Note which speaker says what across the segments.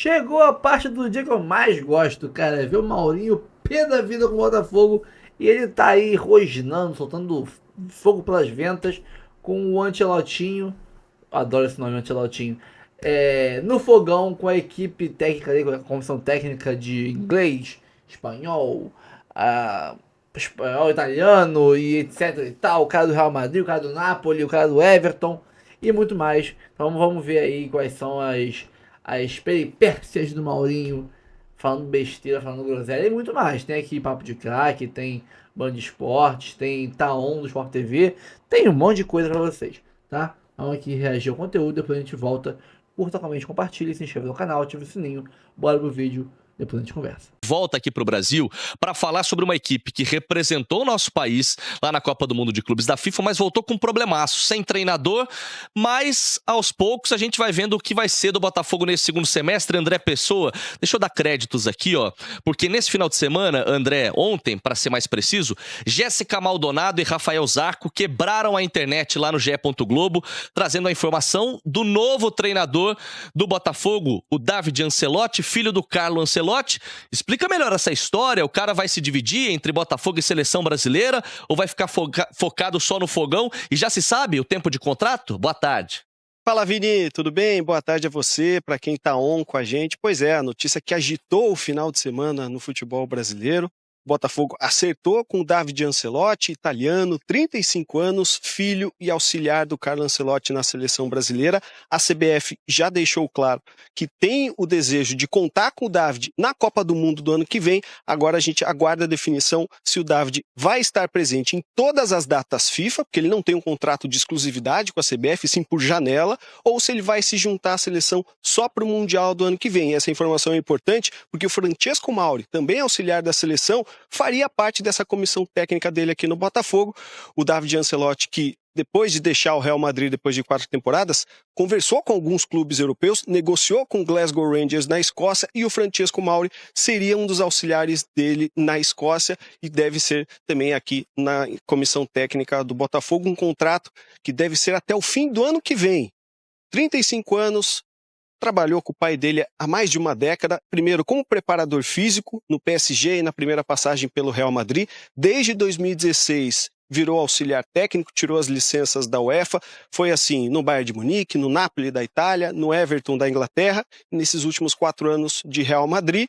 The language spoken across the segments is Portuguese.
Speaker 1: Chegou a parte do dia que eu mais gosto, cara. É ver o Maurinho pé da vida com o Botafogo. E ele tá aí rosnando, soltando fogo pelas ventas com o Ancelotinho. Adoro esse nome, Ancelotinho. No fogão com a equipe técnica dele, com a comissão técnica de inglês, espanhol, espanhol, italiano e etc e tal. O cara do Real Madrid, o cara do Napoli, o cara do Everton e muito mais. Então vamos ver aí quais são as peripécias do Maurinho, falando besteira, falando groselha e muito mais. Tem aqui Papo de Craque, tem Band Esportes, tem Taon do Sport TV, tem um monte de coisa pra vocês, tá? Vamos aqui reagir ao conteúdo, depois a gente volta. Curta, comente, compartilhe, se inscreva no canal, ative o sininho. Bora pro vídeo, depois a gente conversa.
Speaker 2: Volta aqui para o Brasil para falar sobre uma equipe que representou o nosso país lá na Copa do Mundo de Clubes da FIFA, mas voltou com um problemaço, sem treinador, mas aos poucos a gente vai vendo o que vai ser do Botafogo nesse segundo semestre. André Pessoa, deixa eu dar créditos aqui, ó, porque nesse final de semana, André, ontem, para ser mais preciso, Jéssica Maldonado e Rafael Zarco quebraram a internet lá no GE. Globo, trazendo a informação do novo treinador do Botafogo, o David Ancelotti, filho do Carlo Ancelotti. Explica melhor essa história. O cara vai se dividir entre Botafogo e Seleção Brasileira ou vai ficar focado só no fogão? E já se sabe o tempo de contrato? Boa tarde.
Speaker 3: Fala, Vini, tudo bem? Boa tarde a você, para quem tá on com a gente. Pois é, a notícia que agitou o final de semana no futebol brasileiro. Botafogo acertou com o David Ancelotti, italiano, 35 anos, filho e auxiliar do Carlo Ancelotti na seleção brasileira. A CBF já deixou claro que tem o desejo de contar com o David na Copa do Mundo do ano que vem. Agora a gente aguarda a definição se o David vai estar presente em todas as datas FIFA, porque ele não tem um contrato de exclusividade com a CBF, sim por janela, ou se ele vai se juntar à seleção só para o Mundial do ano que vem. E essa informação é importante porque o Francesco Mauri, também auxiliar da seleção, faria parte dessa comissão técnica dele aqui no Botafogo. O David Ancelotti, que depois de deixar o Real Madrid depois de 4 temporadas, conversou com alguns clubes europeus, negociou com o Glasgow Rangers na Escócia e o Francesco Mauri seria um dos auxiliares dele na Escócia e deve ser também aqui na comissão técnica do Botafogo, um contrato que deve ser até o fim do ano que vem. 35 anos, trabalhou com o pai dele há mais de uma década, primeiro como preparador físico no PSG e na primeira passagem pelo Real Madrid. Desde 2016 virou auxiliar técnico, tirou as licenças da UEFA, foi assim no Bayern de Munique, no Napoli da Itália, no Everton da Inglaterra, nesses últimos 4 anos de Real Madrid.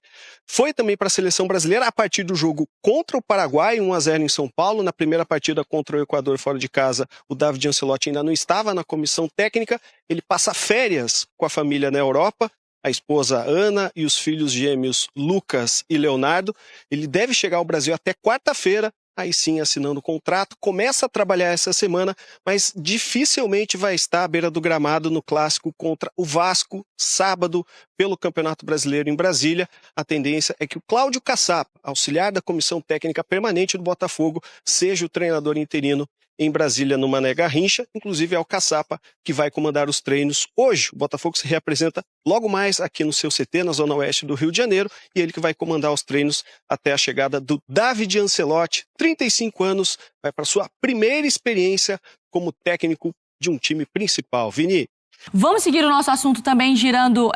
Speaker 3: Foi também para a seleção brasileira a partir do jogo contra o Paraguai, 1-0 em São Paulo. Na primeira partida contra o Equador fora de casa, o David Ancelotti ainda não estava na comissão técnica. Ele passa férias com a família na Europa, a esposa Ana e os filhos gêmeos Lucas e Leonardo. Ele deve chegar ao Brasil até quarta-feira, aí sim assinando o contrato, começa a trabalhar essa semana, mas dificilmente vai estar à beira do gramado no clássico contra o Vasco, sábado, pelo Campeonato Brasileiro em Brasília. A tendência é que o Cláudio Caçapa, auxiliar da Comissão Técnica Permanente do Botafogo, seja o treinador interino em Brasília, no Mané Garrincha. Inclusive é o Caçapa que vai comandar os treinos hoje. O Botafogo se reapresenta logo mais aqui no seu CT, na zona oeste do Rio de Janeiro, e ele que vai comandar os treinos até a chegada do David Ancelotti, 35 anos, vai para sua primeira experiência como técnico de um time principal. Vini.
Speaker 4: Vamos seguir o nosso assunto também girando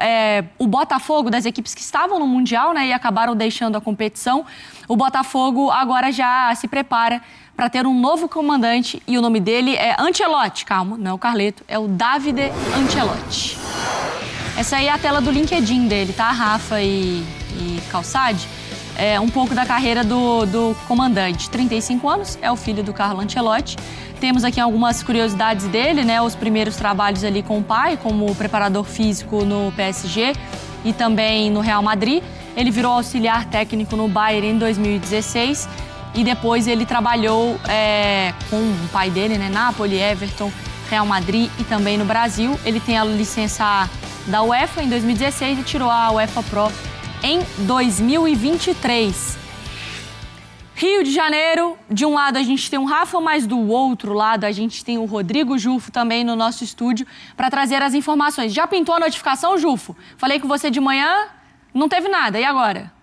Speaker 4: o Botafogo, das equipes que estavam no Mundial, né, e acabaram deixando a competição. O Botafogo agora já se prepara para ter um novo comandante e o nome dele é Ancelotti. Calma, não é o Carleto, é o Davide Ancelotti. Essa aí é a tela do LinkedIn dele, tá? Rafa e Calçade. É um pouco da carreira do comandante. 35 anos, é o filho do Carlo Ancelotti. Temos aqui algumas curiosidades dele, né? Os primeiros trabalhos ali com o pai, como preparador físico no PSG e também no Real Madrid. Ele virou auxiliar técnico no Bayern em 2016 e depois ele trabalhou com o pai dele, né? Napoli, Everton, Real Madrid e também no Brasil. Ele tem a licença A da UEFA em 2016 e tirou a UEFA Pro em 2023. Rio de Janeiro, de um lado a gente tem um Rafa, mas do outro lado a gente tem o Rodrigo Jufo também no nosso estúdio para trazer as informações. Já pintou a notificação, Jufo? Falei com você de manhã, não teve nada, e agora?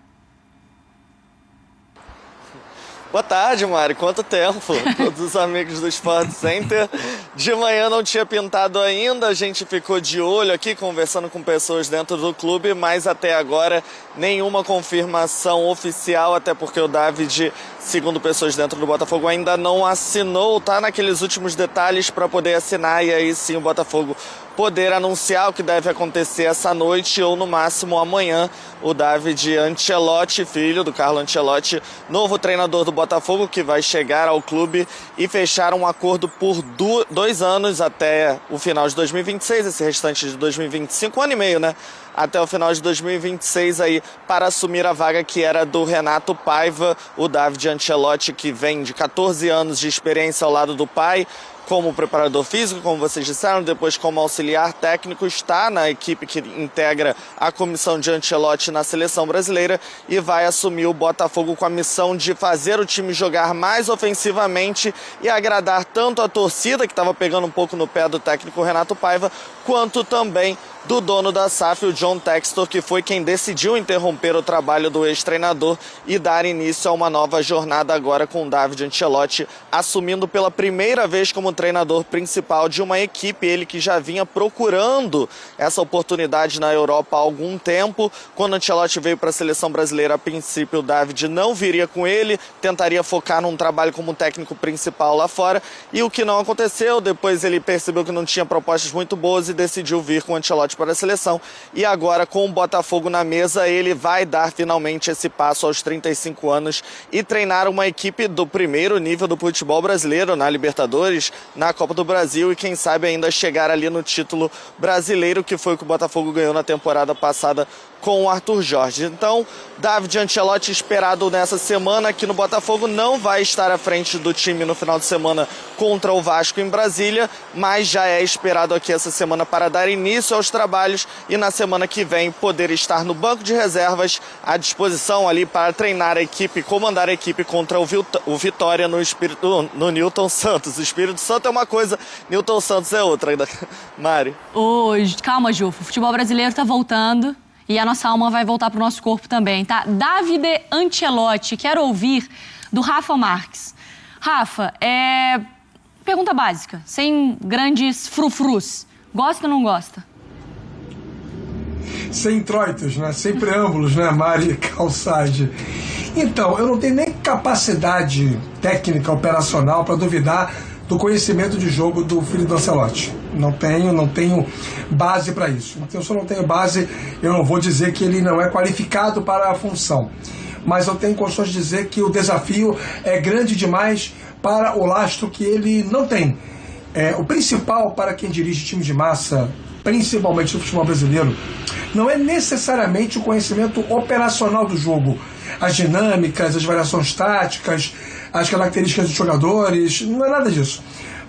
Speaker 5: Boa tarde, Mari. Quanto tempo? Todos os amigos do Sport Center. De manhã não tinha pintado ainda, a gente ficou de olho aqui, conversando com pessoas dentro do clube, mas até agora nenhuma confirmação oficial, até porque o David, segundo pessoas dentro do Botafogo, ainda não assinou, tá naqueles últimos detalhes para poder assinar e aí sim o Botafogo poder anunciar o que deve acontecer essa noite ou no máximo amanhã. O David Ancelotti, filho do Carlo Ancelotti, novo treinador do Botafogo, que vai chegar ao clube e fechar um acordo por 2 anos até o final de 2026, esse restante de 2025, 1 ano e meio, né? Até o final de 2026 aí, para assumir a vaga que era do Renato Paiva, o David Ancelotti, que vem de 14 anos de experiência ao lado do pai, como preparador físico, como vocês disseram, depois como auxiliar técnico, está na equipe que integra a comissão de Ancelotti na seleção brasileira e vai assumir o Botafogo com a missão de fazer o time jogar mais ofensivamente e agradar tanto a torcida, que estava pegando um pouco no pé do técnico Renato Paiva, quanto também do dono da SAF, o John Textor, que foi quem decidiu interromper o trabalho do ex-treinador e dar início a uma nova jornada agora com o David Ancelotti assumindo pela primeira vez como treinador principal de uma equipe, ele que já vinha procurando essa oportunidade na Europa há algum tempo. Quando Ancelotti veio para a seleção brasileira, a princípio o David não viria com ele, tentaria focar num trabalho como técnico principal lá fora, e o que não aconteceu, depois ele percebeu que não tinha propostas muito boas e decidiu vir com o Ancelotti para a seleção, e agora com o Botafogo na mesa, ele vai dar finalmente esse passo aos 35 anos e treinar uma equipe do primeiro nível do futebol brasileiro, na Libertadores, na Copa do Brasil, e quem sabe ainda chegar ali no título brasileiro, que foi o que o Botafogo ganhou na temporada passada com o Arthur Jorge. Então, David Ancelotti esperado nessa semana aqui no Botafogo, não vai estar à frente do time no final de semana contra o Vasco em Brasília, mas já é esperado aqui essa semana para dar início aos trabalhos e na semana que vem poder estar no banco de reservas à disposição ali para treinar a equipe, comandar a equipe contra o Vitória no Newton Santos. O Espírito Santo é uma coisa, Newton Santos é outra, Mari.
Speaker 4: Calma, Ju, o futebol brasileiro tá voltando. E a nossa alma vai voltar pro nosso corpo também, tá? David Ancelotti, quero ouvir do Rafa Marques. Rafa, pergunta básica, sem grandes frufrus. Gosta ou não gosta?
Speaker 6: Sem introitos, né? Sem preâmbulos, né, Mari Calçade? Então, eu não tenho nem capacidade técnica, operacional, para duvidar do conhecimento de jogo do filho do Ancelotti. Não tenho base para isso. Então, se eu não tenho base, eu não vou dizer que ele não é qualificado para a função. Mas eu tenho condições de dizer que o desafio é grande demais para o lastro que ele não tem. O principal para quem dirige time de massa, principalmente no futebol brasileiro, não é necessariamente o conhecimento operacional do jogo. As dinâmicas, as variações táticas, as características dos jogadores, não é nada disso.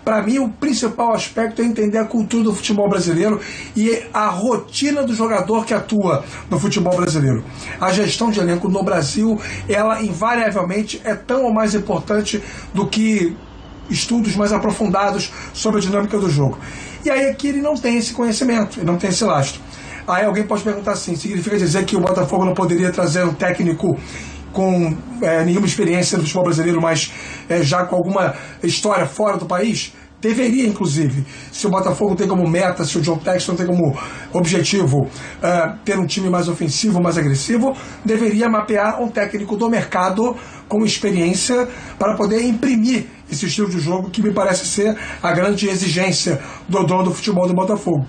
Speaker 6: Para mim, o principal aspecto é entender a cultura do futebol brasileiro e a rotina do jogador que atua no futebol brasileiro. A gestão de elenco no Brasil, ela invariavelmente é tão ou mais importante do que estudos mais aprofundados sobre a dinâmica do jogo. E aí aqui ele não tem esse conhecimento, ele não tem esse lastro. Aí alguém pode perguntar assim, significa dizer que o Botafogo não poderia trazer um técnico com nenhuma experiência no futebol brasileiro, mas já com alguma história fora do país? Deveria, inclusive. Se o Botafogo tem como meta, se o John Textor tem como objetivo ter um time mais ofensivo, mais agressivo, deveria mapear um técnico do mercado com experiência para poder imprimir esse estilo de jogo que me parece ser a grande exigência do dono do futebol do Botafogo.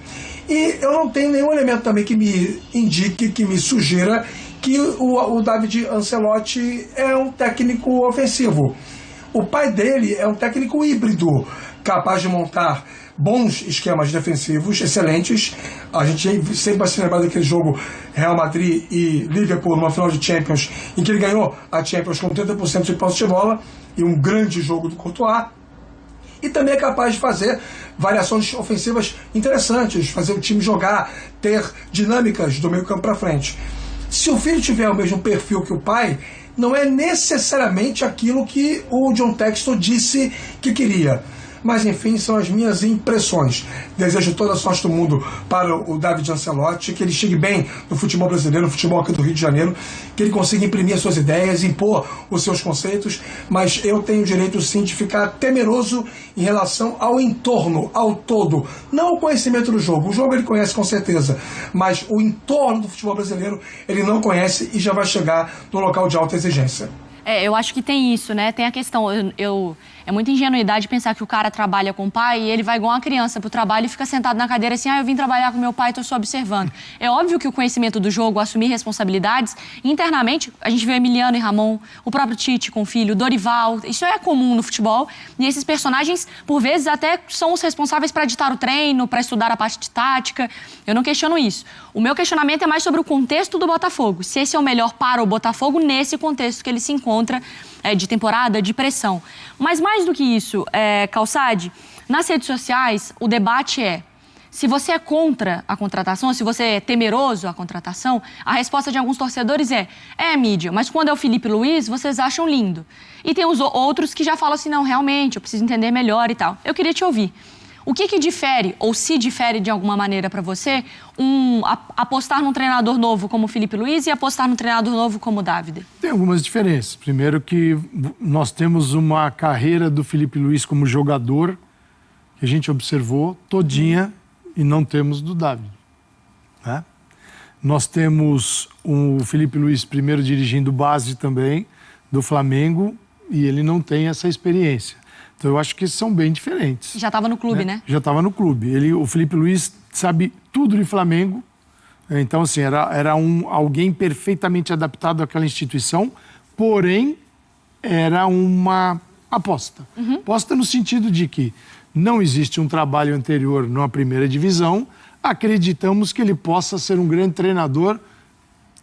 Speaker 6: E eu não tenho nenhum elemento também que me indique, que me sugira que o David Ancelotti é um técnico ofensivo. O pai dele é um técnico híbrido, capaz de montar bons esquemas defensivos, excelentes. A gente sempre vai se lembrar daquele jogo Real Madrid e Liverpool numa final de Champions, em que ele ganhou a Champions com 30% de posse de bola, e um grande jogo do Courtois. E também é capaz de fazer variações ofensivas interessantes, fazer o time jogar, ter dinâmicas do meio campo para frente. Se o filho tiver o mesmo perfil que o pai, não é necessariamente aquilo que o John Textor disse que queria. Mas, enfim, são as minhas impressões. Desejo toda a sorte do mundo para o David Ancelotti, que ele chegue bem no futebol brasileiro, no futebol aqui do Rio de Janeiro, que ele consiga imprimir as suas ideias, impor os seus conceitos, mas eu tenho o direito, sim, de ficar temeroso em relação ao entorno, ao todo. Não o conhecimento do jogo. O jogo ele conhece com certeza, mas o entorno do futebol brasileiro ele não conhece e já vai chegar no local de alta exigência.
Speaker 4: Eu acho que tem isso, né? Tem a questão, é muita ingenuidade pensar que o cara trabalha com o pai e ele vai igual uma criança pro trabalho e fica sentado na cadeira assim, eu vim trabalhar com meu pai, tô só observando. É óbvio que o conhecimento do jogo, assumir responsabilidades, internamente, a gente vê Emiliano e Ramon, o próprio Tite com o filho, Dorival, isso é comum no futebol, e esses personagens, por vezes, até são os responsáveis para ditar o treino, para estudar a parte de tática, eu não questiono isso. O meu questionamento é mais sobre o contexto do Botafogo, se esse é o melhor para o Botafogo nesse contexto que ele se encontra de temporada, de pressão. Mas mais do que isso, Calçade, nas redes sociais o debate é se você é contra a contratação, se você é temeroso à contratação, a resposta de alguns torcedores é mídia, mas quando é o Felipe Luiz, vocês acham lindo. E tem os outros que já falam assim, não, realmente, eu preciso entender melhor e tal. Eu queria te ouvir. O que difere, ou se difere de alguma maneira para você, apostar num treinador novo como o Felipe Luiz e apostar num treinador novo como o Davide?
Speaker 7: Tem algumas diferenças. Primeiro que nós temos uma carreira do Felipe Luiz como jogador, que a gente observou todinha, e não temos do Davide. Né? Nós temos o Felipe Luiz primeiro dirigindo base também, do Flamengo, e ele não tem essa experiência. Então, eu acho que são bem diferentes.
Speaker 4: Já estava no clube, né?
Speaker 7: Já estava no clube. O Felipe Luiz sabe tudo de Flamengo. Então, assim, era alguém perfeitamente adaptado àquela instituição, porém, era uma aposta. Aposta no sentido de que não existe um trabalho anterior numa primeira divisão, acreditamos que ele possa ser um grande treinador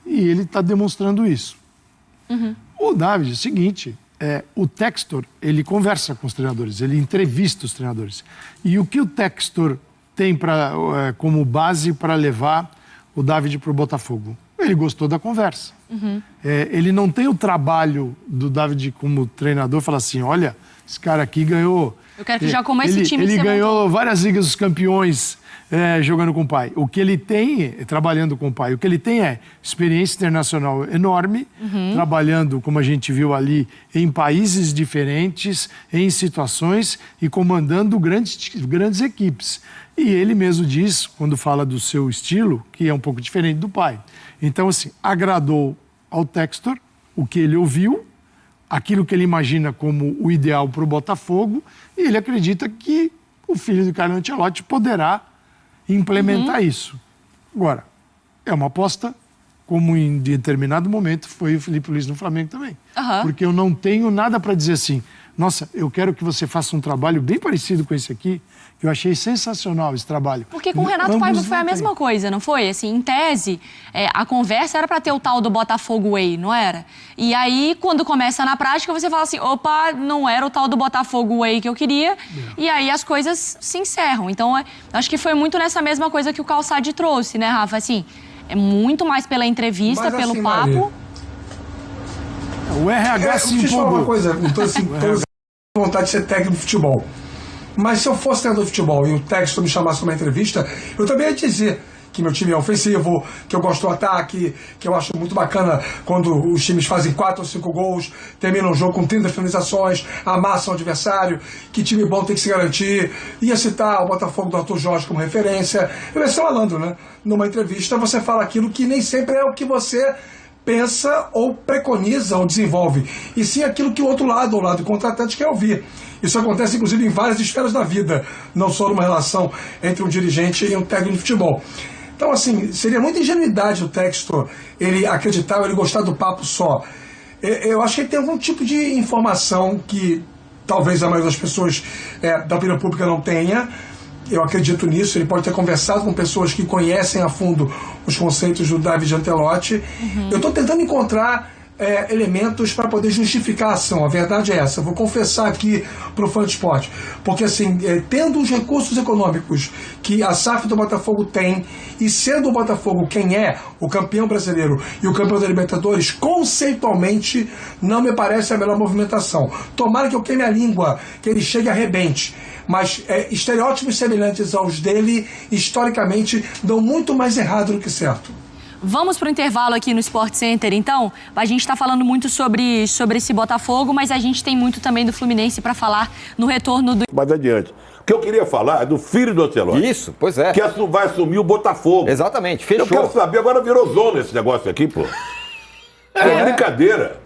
Speaker 7: e ele está demonstrando isso. O David, é o seguinte... o Textor, ele conversa com os treinadores, ele entrevista os treinadores. E o que o Textor tem como base para levar o David para o Botafogo? Ele gostou da conversa. Ele não tem o trabalho do David como treinador, falar assim, olha, esse cara aqui ganhou...
Speaker 4: Eu quero que já comece esse time.
Speaker 7: Ele ganhou várias Ligas dos Campeões jogando com o pai. O que ele tem, trabalhando com o pai, o que ele tem é experiência internacional enorme, trabalhando, como a gente viu ali, em países diferentes, em situações e comandando grandes equipes. E ele mesmo diz, quando fala do seu estilo, que é um pouco diferente do pai. Então, assim, agradou ao Textor o que ele ouviu, aquilo que ele imagina como o ideal para o Botafogo, e ele acredita que o filho do Carlo Ancelotti poderá implementar isso. Agora, é uma aposta, como em determinado momento foi o Felipe Luiz no Flamengo também. Porque eu não tenho nada para dizer assim, nossa, eu quero que você faça um trabalho bem parecido com esse aqui, que eu achei sensacional esse trabalho.
Speaker 4: Porque com o Renato Paiva foi a mesma coisa, não foi? Assim, em tese, a conversa era para ter o tal do Botafogo Way, não era? E aí, quando começa na prática, você fala assim, opa, não era o tal do Botafogo Way que eu queria, e aí as coisas se encerram. Então, acho que foi muito nessa mesma coisa que o Calçade trouxe, né, Rafa? Assim, é muito mais pela entrevista, mas, pelo assim, papo... Maria,
Speaker 7: o RH se
Speaker 6: empolgou. Deixa eu falar uma coisa, não estou assim, com vontade de ser técnico de futebol. Mas se eu fosse treinador de futebol e o Textor me chamasse para uma entrevista, eu também ia dizer que meu time é ofensivo, que eu gosto do ataque, que eu acho muito bacana quando os times fazem 4 ou 5 gols, terminam o jogo com 30 finalizações, amassam o adversário, que time bom tem que se garantir. Ia citar o Botafogo do Arthur Jorge como referência. Eu ia ser malandro, né? Numa entrevista você fala aquilo que nem sempre é o que você pensa ou preconiza ou desenvolve, e sim aquilo que o outro lado, o lado contratante, quer ouvir. Isso acontece, inclusive, em várias esferas da vida, não só numa relação entre um dirigente e um técnico de futebol. Então, assim, seria muita ingenuidade o Textor, ele acreditar, ele gostar do papo só. Eu acho que ele tem algum tipo de informação que talvez a maioria das pessoas da opinião pública não tenha. Eu acredito nisso, ele pode ter conversado com pessoas que conhecem a fundo os conceitos do David Ancelotti. Eu estou tentando encontrar elementos para poder justificar a ação. A verdade é essa. Eu vou confessar aqui para o fã de esporte. Porque, assim, tendo os recursos econômicos que a SAF do Botafogo tem, e sendo o Botafogo quem é, o campeão brasileiro e o campeão da Libertadores, conceitualmente não me parece a melhor movimentação. Tomara que eu queime a língua, que ele chegue e arrebente. Mas estereótipos semelhantes aos dele, historicamente, dão muito mais errado do que certo.
Speaker 4: Vamos para o intervalo aqui no Sport Center, então. A gente está falando muito sobre esse Botafogo, mas a gente tem muito também do Fluminense para falar no retorno do...
Speaker 8: Mais adiante. O que eu queria falar é do filho do Ancelotti.
Speaker 9: Isso, pois é.
Speaker 8: Que vai assumir o Botafogo.
Speaker 9: Exatamente, fechou.
Speaker 8: Eu quero saber, agora virou zona esse negócio aqui, pô. É brincadeira.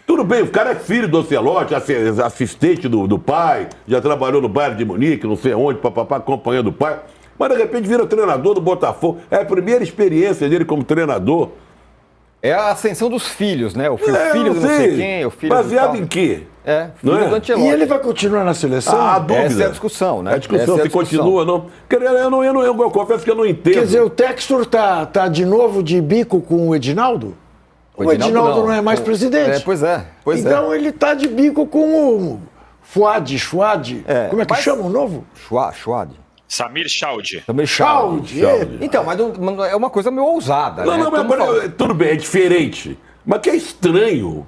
Speaker 8: Tudo bem, o cara é filho do Ancelotti, assistente do pai, já trabalhou no Bayern de Munique, não sei onde, papapá, acompanhando o pai. Mas de repente vira treinador do Botafogo. É a primeira experiência dele como treinador.
Speaker 9: É a ascensão dos filhos, né? O filho do não sei quem, o filho
Speaker 8: baseado
Speaker 9: do
Speaker 8: em quê?
Speaker 9: Filho do Ancelotti.
Speaker 7: E ele vai continuar na seleção?
Speaker 8: A dúvida.
Speaker 9: Essa é a discussão, né?
Speaker 8: A discussão, se continua ou não. Eu confesso que eu não entendo.
Speaker 7: Quer dizer, o Textor tá de novo de bico com o Edinaldo? O Edinaldo não é mais presidente.
Speaker 9: Pois é.
Speaker 7: Então ele tá de bico com o Fuad. Como é que chama o novo?
Speaker 9: Fuad.
Speaker 10: Samir Chaud.
Speaker 9: Então, mas é uma coisa meio ousada, né?
Speaker 8: Mas tudo bem, é diferente. Mas que é estranho.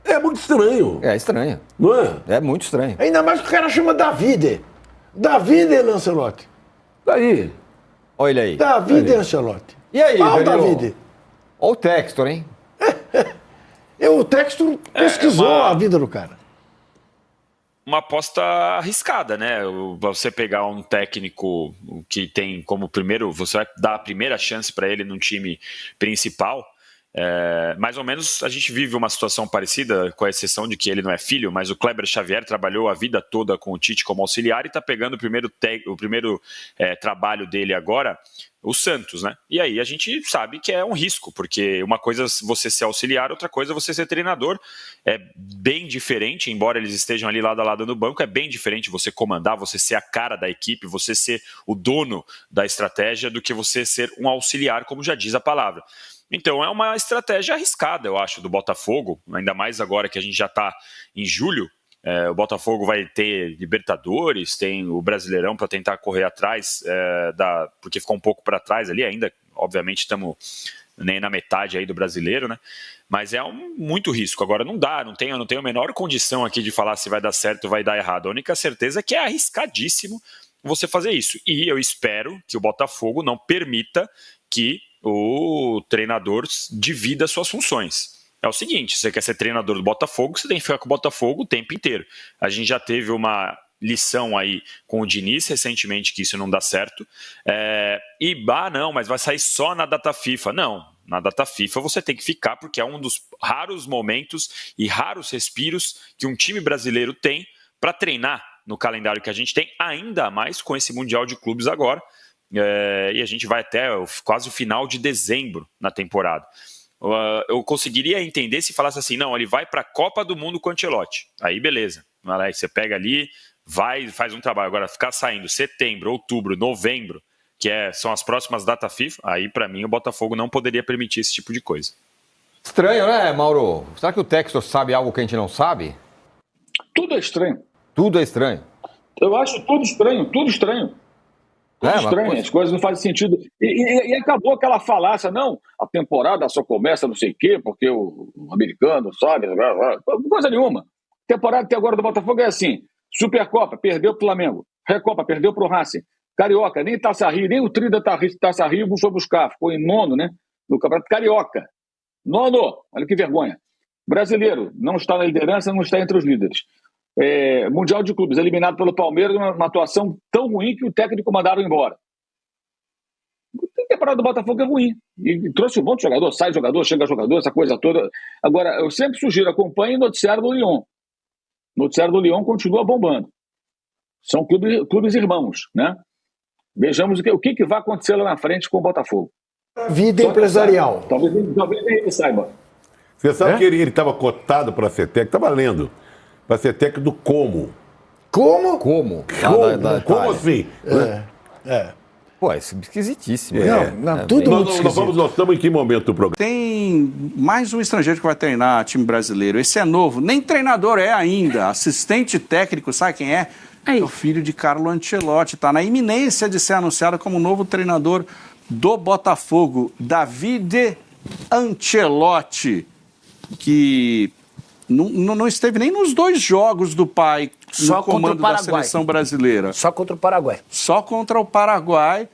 Speaker 8: É muito estranho.
Speaker 9: É estranho.
Speaker 8: Não é?
Speaker 9: É muito estranho.
Speaker 7: Ainda mais que o cara chama Davide. Davide Ancelotti.
Speaker 8: Daí.
Speaker 9: Olha ele aí.
Speaker 7: Davide Ancelotti.
Speaker 9: E aí,
Speaker 7: o Davide?
Speaker 9: Olha o Textor, hein?
Speaker 7: O Textor pesquisou a vida do cara.
Speaker 10: Uma aposta arriscada, né? Você pegar um técnico que tem como primeiro, você vai dar a primeira chance para ele num time principal. Mais ou menos a gente vive uma situação parecida, com a exceção de que ele não é filho, mas o Kleber Xavier trabalhou a vida toda com o Tite como auxiliar e está pegando o primeiro trabalho dele agora, o Santos, né? E aí a gente sabe que é um risco, porque uma coisa é você ser auxiliar, outra coisa é você ser treinador. É bem diferente, embora eles estejam ali lado a lado no banco, é bem diferente você comandar, você ser a cara da equipe, você ser o dono da estratégia, do que você ser um auxiliar, como já diz a palavra. Então é uma estratégia arriscada, eu acho, do Botafogo, ainda mais agora que a gente já está em julho. O Botafogo vai ter Libertadores, tem o Brasileirão para tentar correr atrás, porque ficou um pouco para trás ali ainda, obviamente estamos nem na metade aí do Brasileiro, né? Mas é muito risco. Agora não dá, eu não tenho a menor condição aqui de falar se vai dar certo ou vai dar errado. A única certeza é que é arriscadíssimo você fazer isso. E eu espero que o Botafogo não permita que o treinador divida suas funções. É o seguinte, você quer ser treinador do Botafogo, você tem que ficar com o Botafogo o tempo inteiro. A gente já teve uma lição aí com o Diniz recentemente que isso não dá certo. Não, mas vai sair só na data FIFA. Não, na data FIFA você tem que ficar porque é um dos raros momentos e raros respiros que um time brasileiro tem para treinar no calendário que a gente tem, ainda mais com esse Mundial de Clubes agora. E a gente vai até quase o final de dezembro na temporada. Eu conseguiria entender se falasse assim, não, ele vai para a Copa do Mundo com o Ancelotti. Aí beleza, aí você pega ali, vai, faz um trabalho. Agora ficar saindo setembro, outubro, novembro, que são as próximas datas FIFA, aí para mim o Botafogo não poderia permitir esse tipo de coisa.
Speaker 9: Estranho, né, Mauro? Será que o Textor sabe algo que a gente não sabe?
Speaker 11: Tudo é estranho.
Speaker 9: Tudo é estranho.
Speaker 11: Eu acho tudo estranho, tudo estranho. Estranho, as coisas não fazem sentido. E acabou aquela falácia, não, a temporada só começa não sei o quê, porque o americano sobe, coisa nenhuma. A temporada até agora do Botafogo é assim, Supercopa, perdeu pro Flamengo, Recopa, perdeu pro Racing, Carioca, nem Taça Rio, nem o tri da Taça Rio foi buscar, ficou em nono, né, no Campeonato Carioca. Nono, olha que vergonha. Brasileiro, não está na liderança, não está entre os líderes. Mundial de Clubes, eliminado pelo Palmeiras, uma atuação tão ruim que o técnico mandaram embora. A temporada do Botafogo é ruim. E trouxe um monte de jogador, sai jogador, chega jogador, essa coisa toda. Agora, eu sempre sugiro, acompanhe o noticiário do Lyon. O noticiário do Lyon continua bombando. São clubes irmãos, né? Vejamos o que vai acontecer lá na frente com o Botafogo.
Speaker 7: Vida empresarial.
Speaker 11: Talvez ele saiba.
Speaker 8: Você sabe que ele estava cotado para ser técnico, estava lendo. Para ser técnico do Como.
Speaker 7: Como?
Speaker 9: Como?
Speaker 8: Como assim?
Speaker 9: Pô, isso é esquisitíssimo.
Speaker 12: Tudo muito
Speaker 8: Nós estamos em que momento do programa?
Speaker 13: Tem mais um estrangeiro que vai treinar time brasileiro. Esse é novo, nem treinador é ainda. Assistente técnico, sabe quem é? É o filho de Carlo Ancelotti. Está na iminência de ser anunciado como novo treinador do Botafogo. Davide Ancelotti, que não esteve nem nos 2 jogos do pai no comando da seleção brasileira.
Speaker 12: Só contra o Paraguai.
Speaker 13: Só contra o Paraguai.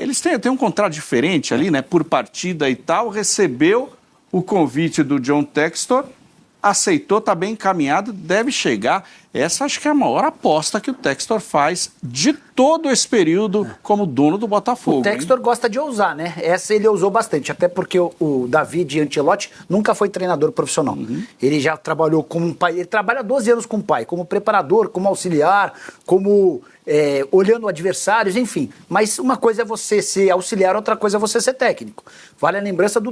Speaker 13: Eles têm um contrato diferente ali, né? Por partida e tal. Recebeu o convite do John Textor, aceitou, está bem encaminhado, deve chegar. Essa acho que é a maior aposta que o Textor faz de todo esse período como dono do Botafogo.
Speaker 12: O Textor gosta de ousar, né? Essa ele ousou bastante, até porque o Davide Ancelotti nunca foi treinador profissional. Ele já trabalhou como um pai, ele trabalha 12 anos com o pai, como preparador, como auxiliar, como olhando adversários, enfim. Mas uma coisa é você ser auxiliar, outra coisa é você ser técnico. Vale a lembrança do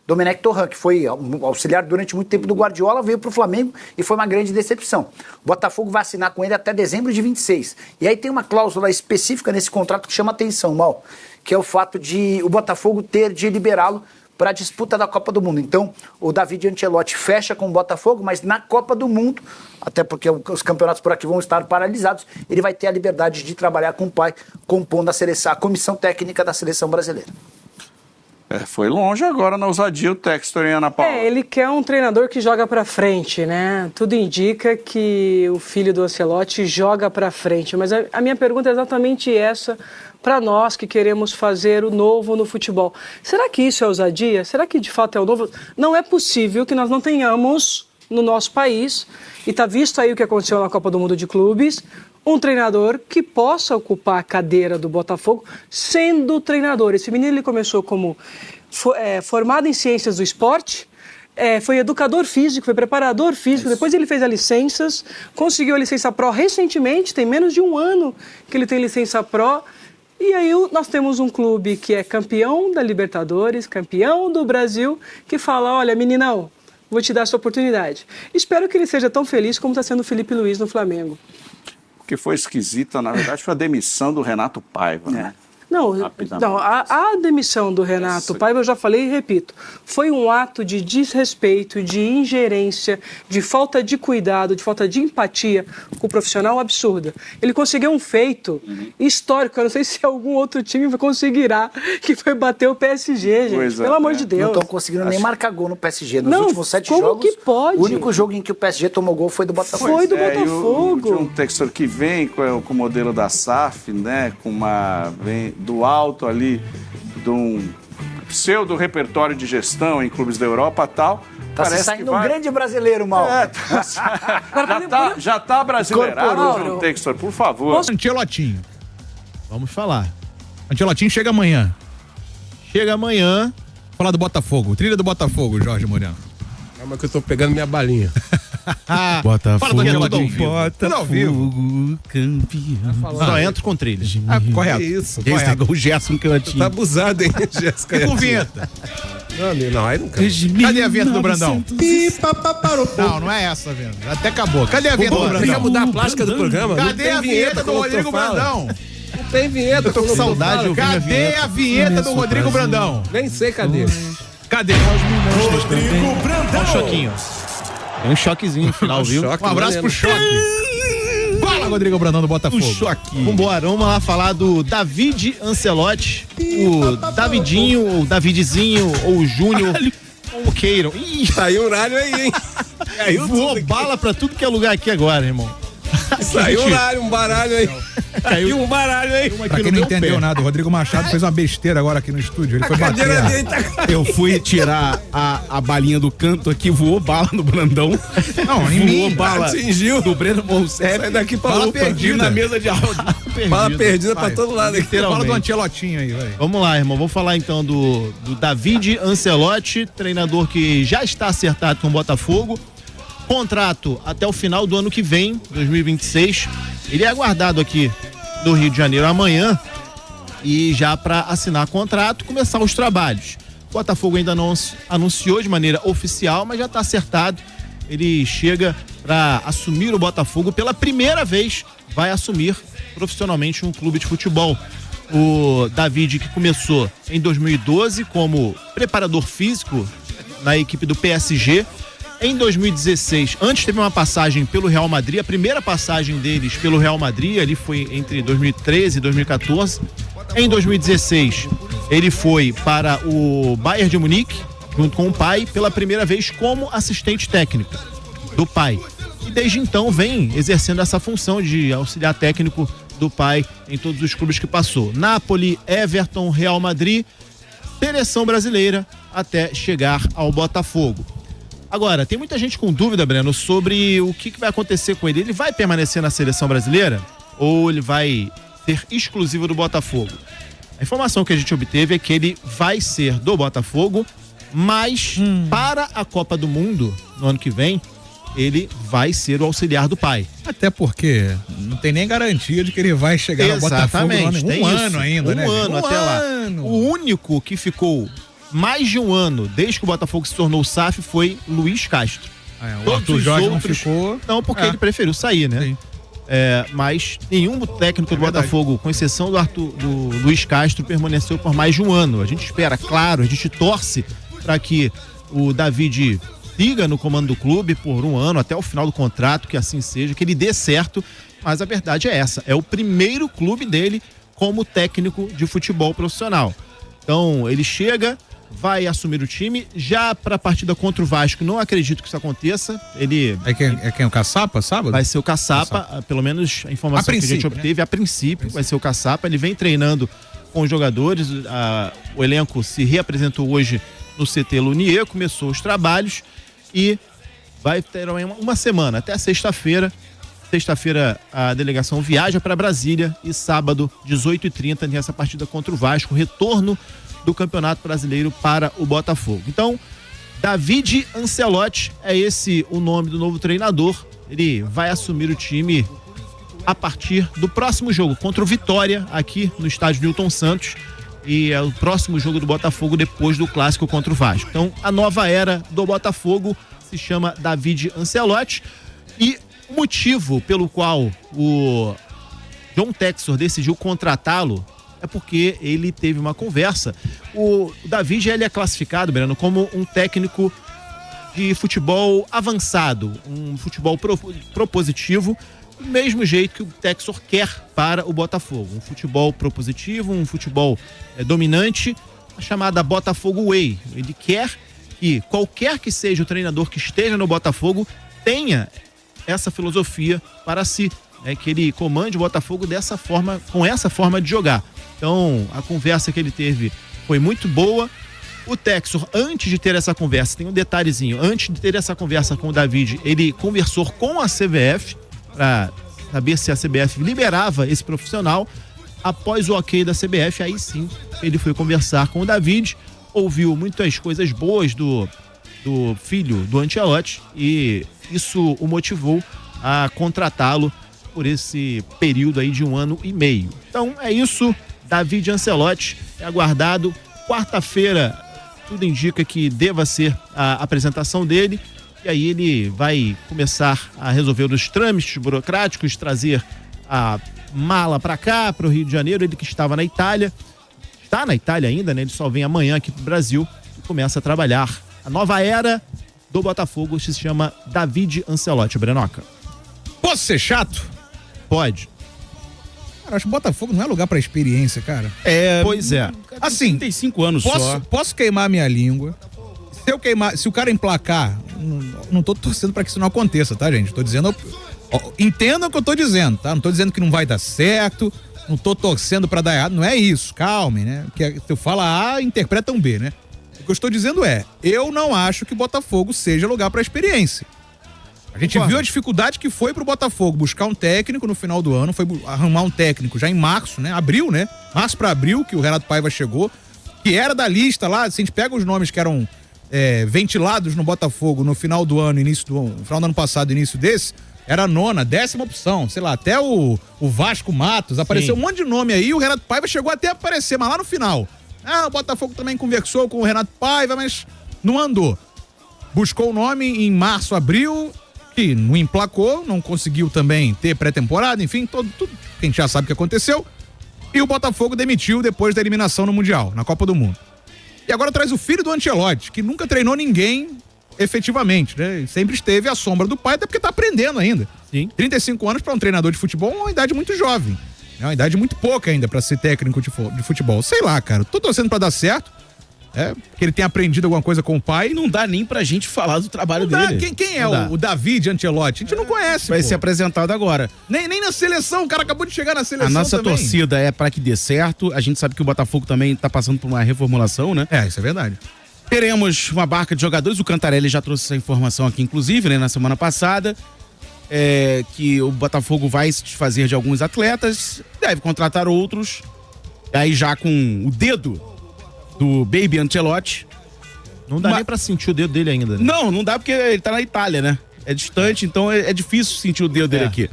Speaker 12: Domenech Torrent, que foi auxiliar durante muito tempo do Guardiola, veio para o Flamengo e foi uma grande decepção. O Botafogo vai assinar com ele até dezembro de 26. E aí tem uma cláusula específica nesse contrato que chama atenção, Mal, que é o fato de o Botafogo ter de liberá-lo para a disputa da Copa do Mundo. Então, o Davide Ancelotti fecha com o Botafogo, mas na Copa do Mundo, até porque os campeonatos por aqui vão estar paralisados, ele vai ter a liberdade de trabalhar com o pai, compondo a comissão técnica da seleção brasileira.
Speaker 13: Foi longe agora na ousadia o Textor, hein, Ana Paula?
Speaker 14: Ele quer um treinador que joga pra frente, né? Tudo indica que o filho do Ancelotti joga pra frente. Mas a minha pergunta é exatamente essa para nós que queremos fazer o novo no futebol. Será que isso é ousadia? Será que de fato é o novo? Não é possível que nós não tenhamos no nosso país, e tá visto aí o que aconteceu na Copa do Mundo de Clubes, um treinador que possa ocupar a cadeira do Botafogo sendo treinador. Esse menino ele começou como formado em ciências do esporte, foi educador físico, foi preparador físico, depois ele fez as licenças, conseguiu a licença Pro recentemente, tem menos de 1 ano que ele tem licença Pro, e aí nós temos um clube que é campeão da Libertadores, campeão do Brasil, que fala, olha meninão, vou te dar essa oportunidade. Espero que ele seja tão feliz como está sendo o Felipe Luiz no Flamengo.
Speaker 13: O que foi esquisita, na verdade, foi a demissão do Renato Paiva, né?
Speaker 14: Não, a demissão do Renato Paiva, eu já falei e repito, foi um ato de desrespeito, de ingerência, de falta de cuidado, de falta de empatia com o profissional absurda. Ele conseguiu um feito histórico, eu não sei se algum outro time conseguirá, que foi bater o PSG, gente, pelo amor de Deus.
Speaker 12: Não estão conseguindo nem marcar gol no PSG. Nos últimos 7 jogos,
Speaker 14: que pode?
Speaker 12: O único jogo em que o PSG tomou gol foi do Botafogo.
Speaker 14: Foi do Botafogo.
Speaker 13: E o John Textor que vem com o modelo da SAF, né, vem do alto ali de um pseudo repertório de gestão em clubes da Europa e tal.
Speaker 12: Tá se saindo um grande brasileiro, Mal.
Speaker 13: Já tá brasileirado, John Textor, por favor.
Speaker 15: Ancelotinho. Vamos falar. Ancelotinho chega amanhã. Falar do Botafogo. Trilha do Botafogo, Jorge Moreno.
Speaker 16: Calma que eu tô pegando minha balinha.
Speaker 15: Botafogo,
Speaker 16: campeão.
Speaker 15: Só entro com trilha. Correto.
Speaker 16: Isso,
Speaker 15: correto. O Gerson Cantinho.
Speaker 16: Tá abusado, hein, Jéssica?
Speaker 15: Com vinheta.
Speaker 16: Não, aí não quero.
Speaker 15: Cadê a vinheta do Brandão? Não é essa, vinheta. Até acabou. Cadê a vinheta do Brandão?
Speaker 16: Tem que mudar a plástica do programa.
Speaker 15: Cadê a vinheta do Rodrigo Brandão?
Speaker 16: Não tem vinheta.
Speaker 15: Eu tô com saudade. Cadê a vinheta do Rodrigo Brandão?
Speaker 16: Nem sei cadê.
Speaker 15: Cadê?
Speaker 17: Rodrigo Brandão.
Speaker 15: Um choquinho. Tem um choquezinho no final, viu? Um abraço pro Choque. Fala, Rodrigo Brandão do Botafogo.
Speaker 17: O Choque.
Speaker 18: Vambora, vamos lá falar do Davide Ancelotti, o Davidinho, o Davidzinho, ou o Júnior, como queiram.
Speaker 16: Saiu um ralho aí, hein?
Speaker 18: Voou bala pra tudo que é lugar aqui agora, irmão.
Speaker 16: Saiu um baralho aí. Caiu um baralho aí.
Speaker 15: Pra quem não entendeu nada, o Rodrigo Machado fez uma besteira agora aqui no estúdio. Ele foi bater.
Speaker 17: Eu fui tirar a balinha do canto aqui, voou bala no Brandão.
Speaker 15: Não, em mim.
Speaker 17: Bala
Speaker 16: atingiu
Speaker 17: do Breno Monserrat.
Speaker 16: Sai daqui pra
Speaker 17: bala perdida na mesa de áudio.
Speaker 16: Bala perdida pra todo lado.
Speaker 15: Fala do Ancelotinho aí, velho.
Speaker 18: Vamos lá, irmão. Vamos falar então do Davide Ancelotti, treinador que já está acertado com o Botafogo. Contrato até o final do ano que vem, 2026. Ele é aguardado aqui no Rio de Janeiro amanhã e já para assinar contrato, começar os trabalhos. O Botafogo ainda não anunciou de maneira oficial, mas já está acertado. Ele chega para assumir o Botafogo pela primeira vez, vai assumir profissionalmente um clube de futebol. O David, que começou em 2012 como preparador físico na equipe do PSG. Em 2016, antes teve uma passagem pelo Real Madrid, a primeira passagem deles pelo Real Madrid, ali foi entre 2013 e 2014. Em 2016, ele foi para o Bayern de Munique, junto com o pai, pela primeira vez como assistente técnico do pai. E desde então vem exercendo essa função de auxiliar técnico do pai em todos os clubes que passou. Napoli, Everton, Real Madrid, seleção brasileira, até chegar ao Botafogo. Agora, tem muita gente com dúvida, Breno, sobre o que vai acontecer com ele. Ele vai permanecer na seleção brasileira ou ele vai ser exclusivo do Botafogo? A informação que a gente obteve é que ele vai ser do Botafogo, mas para a Copa do Mundo, no ano que vem, ele vai ser o auxiliar do pai.
Speaker 15: Até porque não tem nem garantia de que ele vai chegar no Botafogo no ano. Um ano ainda, né?
Speaker 18: Um ano até lá. O único que ficou mais de um ano desde que o Botafogo se tornou SAF foi Luiz Castro.
Speaker 15: O Arthur Jorge não ficou.
Speaker 18: Não, porque ele preferiu sair, né? Sim. Mas nenhum técnico do Botafogo, com exceção do Luiz Castro, permaneceu por mais de um ano. A gente espera, claro, a gente torce para que o David siga no comando do clube por um ano, até o final do contrato, que assim seja, que ele dê certo, mas a verdade é essa, é o primeiro clube dele como técnico de futebol profissional. Então, ele chega, vai assumir o time, já para a partida contra o Vasco, não acredito que isso aconteça, ele...
Speaker 15: É quem, o Caçapa, sábado?
Speaker 18: Vai ser o Caçapa, pelo menos a informação que a gente obteve, a princípio, vai ser o Caçapa, ele vem treinando com os jogadores, o elenco se reapresentou hoje no CT Lunier, começou os trabalhos e vai ter uma semana, até sexta-feira. Sexta-feira a delegação viaja para Brasília e sábado, 18h30, nessa partida contra o Vasco, retorno do Campeonato Brasileiro para o Botafogo. Então, David Ancelotti é esse o nome do novo treinador. Ele vai assumir o time a partir do próximo jogo contra o Vitória, aqui no estádio Newton Santos. E é o próximo jogo do Botafogo depois do clássico contra o Vasco. Então, a nova era do Botafogo se chama David Ancelotti. E o motivo pelo qual o John Textor decidiu contratá-lo é porque ele teve uma conversa. O David, ele é classificado, Breno, como um técnico de futebol avançado, um futebol propositivo, do mesmo jeito que o Textor quer para o Botafogo. Um futebol propositivo, um futebol dominante, a chamada Botafogo Way. Ele quer que qualquer que seja o treinador que esteja no Botafogo tenha essa filosofia para si, que ele comande o Botafogo dessa forma, com essa forma de jogar. Então, a conversa que ele teve foi muito boa. O Textor, antes de ter essa conversa, tem um detalhezinho, antes de ter essa conversa com o David, ele conversou com a CBF para saber se a CBF liberava esse profissional. Após o ok da CBF, aí sim, ele foi conversar com o David, ouviu muitas coisas boas do filho do Ancelotti e isso o motivou a contratá-lo por esse período aí de 1 ano e meio. Então é isso, David Ancelotti é aguardado. Quarta-feira, tudo indica que deva ser a apresentação dele. E aí ele vai começar a resolver os trâmites burocráticos, trazer a mala para cá, para o Rio de Janeiro. Ele que estava na Itália, está na Itália ainda, né? Ele só vem amanhã aqui para o Brasil e começa a trabalhar. A nova era do Botafogo se chama David Ancelotti, Brenoca.
Speaker 15: Posso ser chato?
Speaker 18: Pode.
Speaker 15: Cara, acho que Botafogo não é lugar para experiência, cara.
Speaker 18: Pois é.
Speaker 15: Assim,
Speaker 17: 35 anos só.
Speaker 15: Posso queimar minha língua. Se o cara emplacar, não tô torcendo pra que isso não aconteça, tá, gente? Tô dizendo, entendam o que eu tô dizendo, tá? Não tô dizendo que não vai dar certo, não tô torcendo pra dar errado, não é isso, calmem, né? Porque se eu falo A, interpretam B, né? O que eu estou dizendo eu não acho que Botafogo seja lugar pra experiência. A gente viu a dificuldade que foi pro Botafogo buscar um técnico no final do ano, foi arrumar um técnico já em março, né? Abril, né? Março pra abril, que o Renato Paiva chegou, que era da lista lá, se a gente pega os nomes que eram ventilados no Botafogo no final do ano, final do ano passado, início desse, era a 9ª, 10ª opção, sei lá, até o Vasco Matos, apareceu um monte de nome aí, o Renato Paiva chegou até a aparecer, mas lá no final, o Botafogo também conversou com o Renato Paiva, mas não andou. Buscou o nome em março, abril, que não emplacou, não conseguiu também ter pré-temporada, enfim, tudo que a gente já sabe o que aconteceu. E o Botafogo demitiu depois da eliminação no Mundial, na Copa do Mundo. E agora traz o filho do Ancelotti, que nunca treinou ninguém efetivamente, né? E sempre esteve à sombra do pai, até porque tá aprendendo ainda. Sim. 35 anos para um treinador de futebol é uma idade muito jovem. É uma idade muito pouca ainda para ser técnico de futebol. Sei lá, cara. Tô torcendo para dar certo. Que ele tenha aprendido alguma coisa com o pai.
Speaker 18: Não dá nem pra gente falar do trabalho dele.
Speaker 15: Quem é o David Ancelotti? A gente não conhece.
Speaker 18: Vai ser apresentado agora.
Speaker 15: Nem na seleção, o cara acabou de chegar na seleção.
Speaker 18: A nossa
Speaker 15: também.
Speaker 18: torcida é para que dê certo. A gente sabe que o Botafogo também tá passando por uma reformulação, né?
Speaker 15: Isso é verdade.
Speaker 18: Teremos uma barca de jogadores. O Cantarelli já trouxe essa informação aqui, inclusive, né, na semana passada. Que o Botafogo vai se desfazer de alguns atletas, deve contratar outros. Aí já com o dedo do Baby Ancelotti.
Speaker 19: Não dá nem pra sentir o dedo dele ainda, né?
Speaker 18: Não dá porque ele tá na Itália, né? É distante, então é difícil sentir o dedo dele aqui.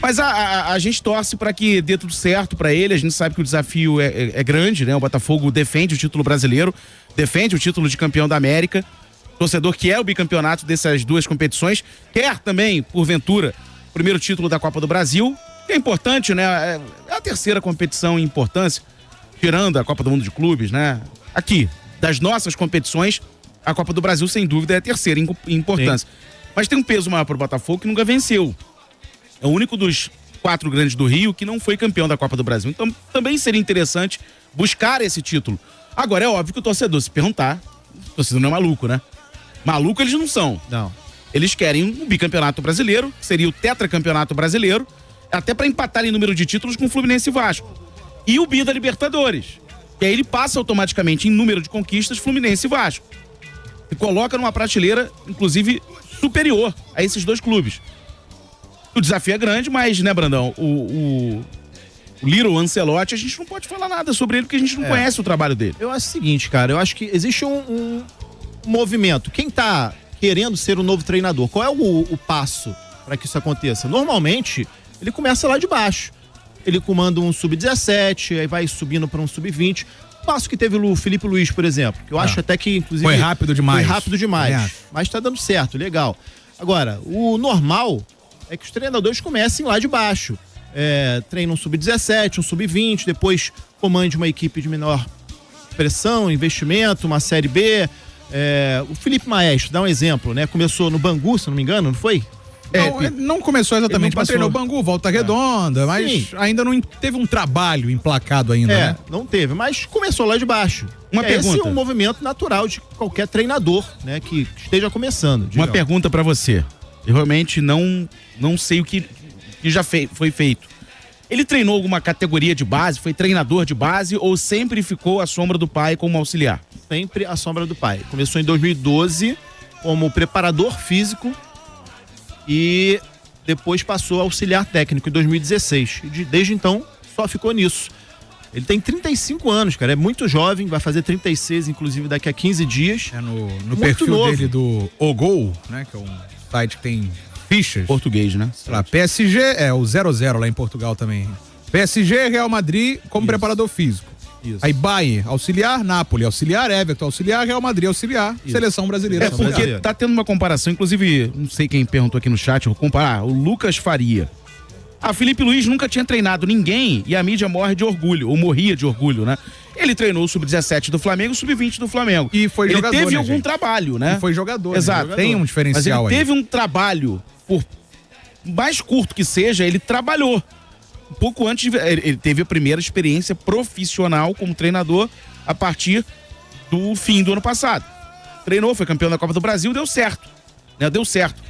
Speaker 18: Mas a gente torce para que dê tudo certo para ele. A gente sabe que o desafio é grande, né? O Botafogo defende o título brasileiro, defende o título de campeão da América. Torcedor que é o bicampeonato dessas duas competições, quer também, porventura, o primeiro título da Copa do Brasil, que é importante, né? É a terceira competição em importância, tirando a Copa do Mundo de Clubes, né? Aqui, das nossas competições, a Copa do Brasil, sem dúvida, é a terceira em importância. Sim. Mas tem um peso maior para o Botafogo que nunca venceu. É o único dos 4 grandes do Rio que não foi campeão da Copa do Brasil. Então, também seria interessante buscar esse título. Agora, é óbvio que o torcedor se perguntar, o torcedor não é maluco, né? Maluco eles não são.
Speaker 19: Não.
Speaker 18: Eles querem um bicampeonato brasileiro, que seria o tetracampeonato brasileiro, até para empatar em número de títulos com o Fluminense e Vasco. E o bi da Libertadores. E aí ele passa automaticamente em número de conquistas Fluminense e Vasco. E coloca numa prateleira, inclusive, superior a esses dois clubes. O desafio é grande, mas, né, Brandão, o Little Ancelotti, a gente não pode falar nada sobre ele porque a gente não conhece o trabalho dele.
Speaker 19: Eu acho o seguinte, cara, eu acho que existe um movimento. Quem tá querendo ser o novo treinador, qual é o passo para que isso aconteça? Normalmente, ele começa lá de baixo. Ele comanda um sub-17, aí vai subindo para um sub-20. O passo que teve o Felipe Luiz, por exemplo, que eu acho até que, inclusive...
Speaker 15: Foi rápido demais.
Speaker 19: Foi rápido demais, mas tá dando certo, legal. Agora, o normal é que os treinadores comecem lá de baixo. Treinam um sub-17, um sub-20, depois comande uma equipe de menor pressão, investimento, uma Série B. O Felipe Maestro, dá um exemplo, né? Começou no Bangu, se não me engano, não foi?
Speaker 15: Não começou exatamente, mas treinou Bangu, Volta Redonda, mas ainda não teve um trabalho emplacado ainda, né?
Speaker 19: Não teve, mas começou lá de baixo.
Speaker 18: Uma pergunta.
Speaker 19: Esse é um movimento natural de qualquer treinador, né, que esteja começando.
Speaker 18: Uma pergunta pra você. Eu realmente não sei o que já foi feito. Ele treinou alguma categoria de base, foi treinador de base ou sempre ficou à sombra do pai como auxiliar?
Speaker 19: Sempre à sombra do pai. Começou em 2012 como preparador físico e depois passou a auxiliar técnico em 2016. E desde então só ficou nisso. Ele tem 35 anos, cara, é muito jovem, vai fazer 36, inclusive, daqui a 15 dias.
Speaker 15: No perfil novo dele do Ogol, né, que é um site que tem fichas.
Speaker 18: Português, né?
Speaker 15: Sei lá, PSG, o 00 lá em Portugal também. PSG, Real Madrid como preparador físico.
Speaker 19: Isso.
Speaker 15: Aí Bayern, auxiliar, Napoli, auxiliar, Everton, auxiliar, Real Madrid, auxiliar, Seleção Brasileira.
Speaker 18: Porque tá tendo uma comparação, inclusive, não sei quem perguntou aqui no chat, eu vou comparar, o Lucas Faria. Felipe Luiz nunca tinha treinado ninguém e a mídia morre de orgulho, ou morria de orgulho, né? Ele treinou o sub-17 do Flamengo, o sub-20 do Flamengo.
Speaker 15: E foi jogador,
Speaker 18: ele teve algum trabalho, né?
Speaker 15: E foi jogador.
Speaker 18: Exato.
Speaker 15: Né? Tem um diferencial.
Speaker 18: Mas ele teve um trabalho, por mais curto que seja, ele trabalhou. Um pouco antes, ele teve a primeira experiência profissional como treinador a partir do fim do ano passado. Treinou, foi campeão da Copa do Brasil, deu certo. Né? Deu certo.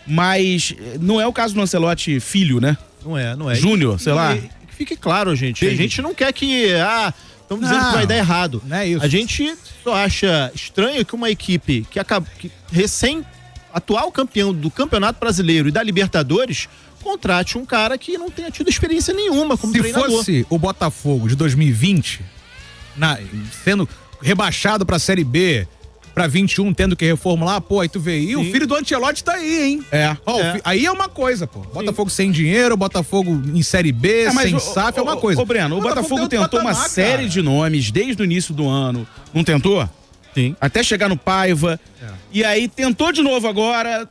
Speaker 18: Mas não é o caso do Ancelotti filho, né?
Speaker 19: Não é.
Speaker 18: Júnior, sei lá.
Speaker 19: Que fique claro, gente. A gente não quer que... estamos dizendo que vai dar errado.
Speaker 15: Não é isso.
Speaker 19: A gente só acha estranho que uma equipe que atual campeão do Campeonato Brasileiro e da Libertadores contrate um cara que não tenha tido experiência nenhuma como treinador.
Speaker 15: Se fosse o Botafogo de 2020, sendo rebaixado pra Série B, pra 21, tendo que reformular, aí tu vê aí, o filho do Ancelotti tá aí, hein? Aí é uma coisa, pô. Botafogo sem dinheiro, Botafogo em Série B, sem SAF, é uma coisa.
Speaker 18: Ô, Breno, o Botafogo tentou uma série de nomes desde o início do ano. Não tentou?
Speaker 19: Sim.
Speaker 18: Até chegar no Paiva. E aí tentou de novo agora,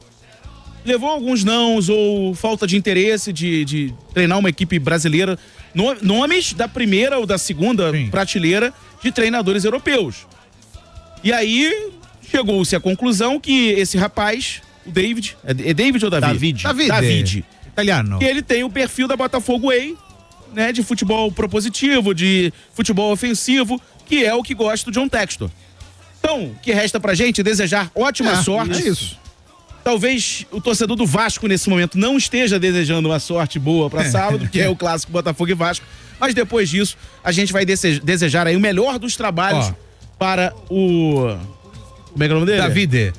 Speaker 18: levou alguns nãos ou falta de interesse de treinar uma equipe brasileira
Speaker 17: nomes da primeira ou da segunda prateleira de treinadores europeus. E aí chegou-se à conclusão que esse rapaz, o David, é David ou David? David.
Speaker 15: Italiano.
Speaker 17: Que ele tem o perfil da Botafogo Way, né, de futebol propositivo, de futebol ofensivo, que é o que gosta do John Textor. Então, o que resta pra gente desejar ótima sorte.
Speaker 15: É isso.
Speaker 17: Talvez o torcedor do Vasco, nesse momento, não esteja desejando uma sorte boa pra sábado, que é o clássico Botafogo e Vasco. Mas depois disso, a gente vai desejar aí o melhor dos trabalhos para o... Como é que é o nome dele?
Speaker 15: David.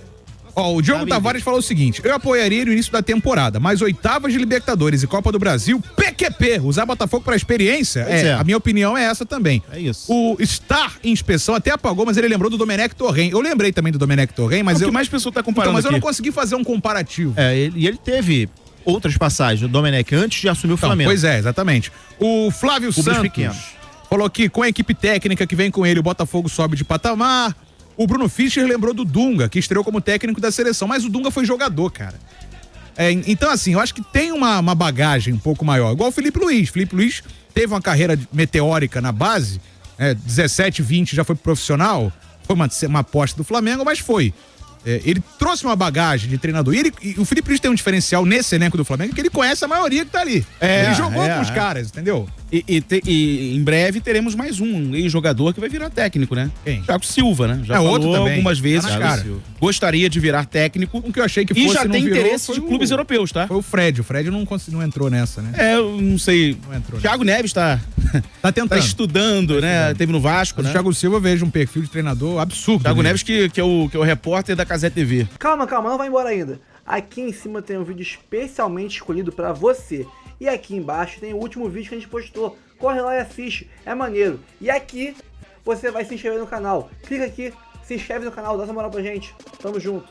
Speaker 15: O Diogo Tavares falou o seguinte: eu apoiaria no início da temporada, mas oitavas de Libertadores e Copa do Brasil, PQP, usar Botafogo para experiência. A minha opinião é essa também.
Speaker 19: É isso.
Speaker 15: O Star em inspeção até apagou, mas ele lembrou do Domenech Torren. Eu lembrei também do Domenech Torren, mas
Speaker 17: o que mais pessoa tá comparando
Speaker 15: mas
Speaker 17: aqui?
Speaker 15: eu não consegui fazer um comparativo.
Speaker 19: E ele teve outras passagens do Domenech antes de assumir o Flamengo.
Speaker 15: Pois é, exatamente. O Flávio Santos
Speaker 19: pequenos.
Speaker 15: falou que com a equipe técnica que vem com ele, o Botafogo sobe de patamar. O Bruno Fischer lembrou do Dunga, que estreou como técnico da seleção, mas o Dunga foi jogador, cara. Então, assim, eu acho que tem uma bagagem um pouco maior. Igual o Felipe Luiz. Felipe Luiz teve uma carreira meteórica na base, 17, 20 já foi profissional, foi uma aposta do Flamengo, mas foi. Ele trouxe uma bagagem de treinador. E o Felipe Luiz tem um diferencial nesse elenco do Flamengo, que ele conhece a maioria que tá ali. Ele jogou com os caras, entendeu?
Speaker 17: E em breve teremos mais um ex-jogador que vai virar técnico, né?
Speaker 15: Quem?
Speaker 17: Thiago Silva, né? Já
Speaker 15: outro
Speaker 17: falou
Speaker 15: também.
Speaker 17: algumas vezes,
Speaker 15: Tá na cara.
Speaker 17: Gostaria de virar técnico.
Speaker 15: O que eu achei que fosse,
Speaker 17: e já
Speaker 15: não
Speaker 17: tem
Speaker 15: virou,
Speaker 17: interesse
Speaker 15: foi
Speaker 17: de clubes europeus, tá?
Speaker 15: Foi o Fred. O Fred não entrou nessa, né?
Speaker 17: Eu não sei.
Speaker 15: Não entrou.
Speaker 17: Thiago Neves tá
Speaker 15: tentando.
Speaker 17: Tá estudando, né? Teve no Vasco,
Speaker 15: Mas
Speaker 17: né?
Speaker 15: o Thiago Silva, eu vejo um perfil de treinador absurdo.
Speaker 17: Thiago
Speaker 15: né?
Speaker 17: Neves que é o repórter da Cazé TV.
Speaker 1: Calma, não vai embora ainda. Aqui em cima tem um vídeo especialmente escolhido pra você. E aqui embaixo tem o último vídeo que a gente postou. Corre lá e assiste, é maneiro. E aqui você vai se inscrever no canal. Clica aqui, se inscreve no canal, dá essa moral pra gente. Tamo junto.